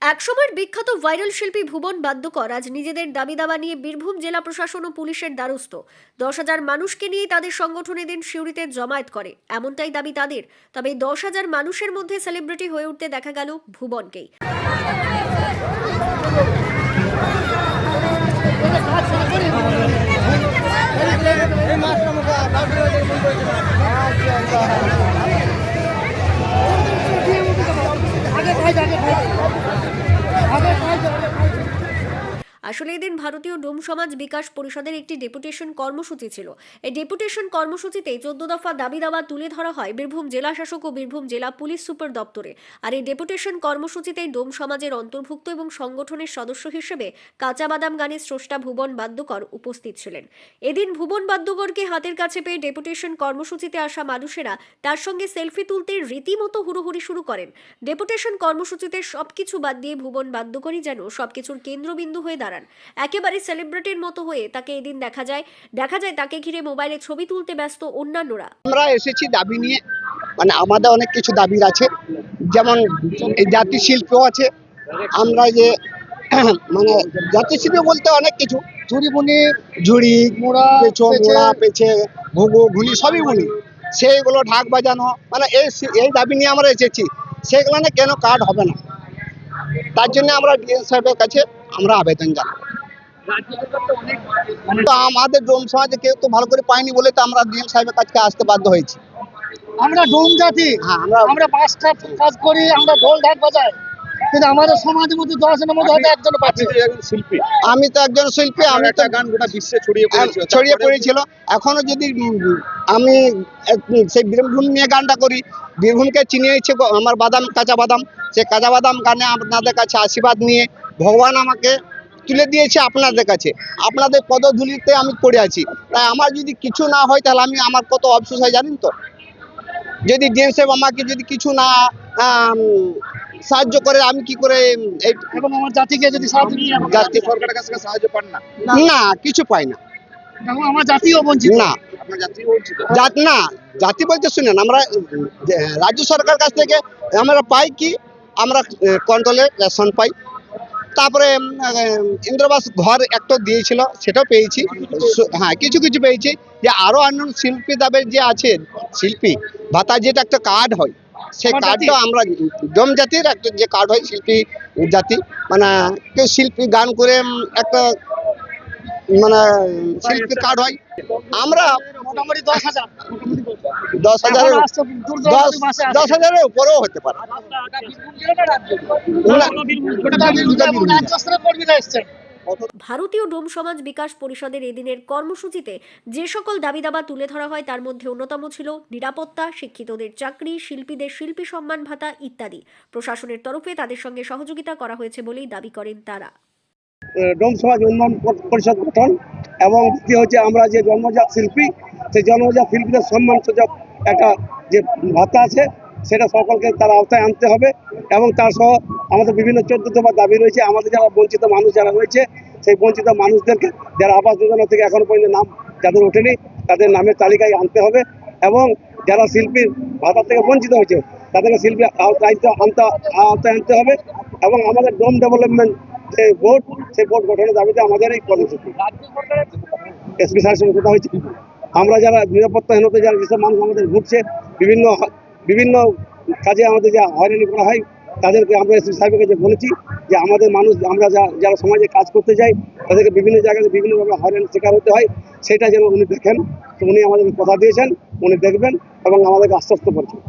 একসময়ের বিখ্যাত ভাইরাল শিল্পী ভুবন বাদ্যকর আজ নিজেদের দাবি দাবা নিয়ে বীরভূম জেলা প্রশাসন ও পুলিশের দ্বারস্থ। 10,000 মানুষকে নিয়ে তাদের সংগঠন এদিন সিউড়িতে জমায়েত করে, এমনটাই দাবি তাদের। তবে 10,000 মানুষের মধ্যে সেলিব্রিটি হয়ে উঠতে দেখা গেল ভুবনকেই। আসলে এদিন ভারতীয় ডোম সমাজ বিকাশ পরিষদের একটি ডেপুটেশন কর্মসূচি ছিল। এই ডেপুটেশন কর্মসূচিতে 14 দফা দাবি দাওয়া তুলে ধরা হয় বীরভূম জেলা শাসক ও বীরভূম জেলা পুলিশ সুপার দপ্তরে। আর এই ডেপুটেশন কর্মসূচিতে ডোম সমাজের অন্তর্ভুক্ত এবং সংগঠনের সদস্য হিসেবে কাঁচা বাদাম গানের স্রষ্টা ভুবন বাদ্যকর উপস্থিত ছিলেন। এদিন ভুবন বাদ্যকরকে হাতের কাছে পেয়ে ডেপুটেশন কর্মসূচিতে আসা মানুষেরা তার সঙ্গে সেলফি তুলতে রীতিমতো হুড়োহুড়ি শুরু করেন। ডেপুটেশন কর্মসূচিতে সবকিছু বাদ দিয়ে ভুবন বাদ্যকরই যেন সবকিছুর কেন্দ্রবিন্দু হয়ে দাঁড়ান। একেবারে সেলিব্রিটির মতো হয়ে তাকে এদিন দেখা যায় তাকে ঘিরে মোবাইলে ছবি তুলতে ব্যস্ত অন্যান্যরা। আমরা এসেছি দাবি নিয়ে, মানে আমাদের অনেক কিছু দাবি আছে, যেমন এই জাতি শিল্প আছে। আমরা যে মানে জাতি শিল্প বলতে অনেক কিছু, ঝুড়ি বুনি, ঝুড়ি মোড়া পেছে ঘুঘু ঘুনি সবই বুনি, সেইগুলো ঢাক বাজানো, মানে এই দাবি নিয়ে আমরা এসেছি। সেগুলো না কেন কার্ড হবে না, তার জন্য আমরা ডিএম সাহেবের কাছে আমরা আবেদন জানাবো। আমাদের ডোম সমাজে কেউ তো ভালো করে পায়নি বলে তো আমরা ডিএম সাহেবের কাছে আসতে বাধ্য হয়েছি। আমরা ডোম জাতি, হ্যাঁ, আমরা পাঁচটা কাজ করি, আমরা ঢোল ঢাক বাজাই, কিন্তু আমাদের সমাজের মধ্যে 10 জনের মধ্যে হয়তো একজন পাচ্ছে। শিল্পী, আমি তো একজন শিল্পী, আমি তো গান গোটা বিশ্বে ছড়িয়ে পড়েছিল। এখনো যদি আমি সেই বীরভূম নিয়ে গানটা করি, বীরভূমকে চিনিয়েছে আমার বাদাম, কাঁচা বাদাম। সেই কাঁচা বাদাম গানে আপনাদের কাছে আশীর্বাদ নিয়ে ভগবান আমাকে তুলে দিয়েছে আপনাদের কাছে, আপনাদের পদধূলিতে আমি পড়ে আছি। তাই আমার যদি কিছু না হয় তাহলে আমি আমার কত অফসোস হয় জানেন তো। যদি ডিএম সাহেব আমাকে যদি কিছু না সাহায্য করে আমি কি করে এই এবং আমার জাতিকে যদি জাতি সরকারের কাছে সাহায্য পান না, না কিছু পাই না, আমার জাতিও বঞ্চিত না। না জাতি বলতে শুনেন, আমরা রাজ্য সরকার কাছ থেকে আমরা পাই কি, আমরা কন্ট্রোলের রেশন পাই, তারপরে ইন্দ্রবাস ঘর একটা দিয়েছিল সেটাও পেয়েছি। হ্যাঁ, কিছু কিছু পেয়েছি। যে আরো অন্য শিল্পী তাদের যে আছে শিল্পী ভাতা, যেটা একটা কার্ড হয়, সেই কার্ডটা আমরা ডোম জাতির একটা যে কার্ড হয় শিল্পী জাতি, মানে কেউ শিল্পী গান করে একটা মানে শিল্পী কার্ড হয়। আমরা মোটামুটি 10,000 10,000-এর উপরেও হতে পারে। ভারতীয় ডোম সমাজ বিকাশ পরিষদের এদিনের কর্মসূচিতে যে সকল দাবি দাবা তুলে ধরা হয় তার মধ্যে অন্যতম ছিল নিরাপত্তা, শিক্ষিতদের চাকরি, শিল্পীদের শিল্পী সম্মান ভাতা ইত্যাদি। প্রশাসনের তরফে তাদের সঙ্গে সহযোগিতা করা হয়েছে বলেই দাবি করেন তারা। ডোম সমাজ উন্নয়ন পরিষদ গঠন, এবং দ্বিতীয় হচ্ছে আমরা যে জন্মজাত শিল্পী, সেই জন্মজাত শিল্পীদের সম্মান সূচক একটা যে ভাতা আছে সেটা সকলকে তার আওতায় আনতে হবে। এবং তার সহ আমাদের বিভিন্ন 14 দফা দাবি রয়েছে। আমাদের যারা বঞ্চিত মানুষ যারা রয়েছে, সেই বঞ্চিত মানুষদেরকে, যারা আবাস যোজনা থেকে এখনো পর্যন্ত নাম যাদের ওঠেনি, তাদের নামের তালিকায় আনতে হবে। এবং যারা শিল্পীর ভাতা থেকে বঞ্চিত হয়েছে তাদেরকে শিল্পী আওতায় আনতে হবে। এবং আমাদের ডোম ডেভেলপমেন্ট যে বোর্ড, সেই বোর্ড গঠনের দাবিতে আমাদের এই কর্মসূচি। এসপি স্যারের সঙ্গে কথা হয়েছে। আমরা যারা নিরাপত্তাহীনতা যারা যেসব মানুষ আমাদের ঘুরছে, বিভিন্ন কাজে আমাদের যা হয়রানি করা হয়, তাদেরকে আমরা এসপি সাহেবের কাছে বলেছি যে আমাদের মানুষ, আমরা যারা সমাজে কাজ করতে যাই, তাদেরকে বিভিন্ন জায়গাতে বিভিন্নভাবে হয়রানির শিকার হতে হয়, সেটা যেন উনি দেখেন। তো উনি আমাদেরকে কথা দিয়েছেন, উনি দেখবেন এবং আমাদেরকে আশ্বস্ত করছেন।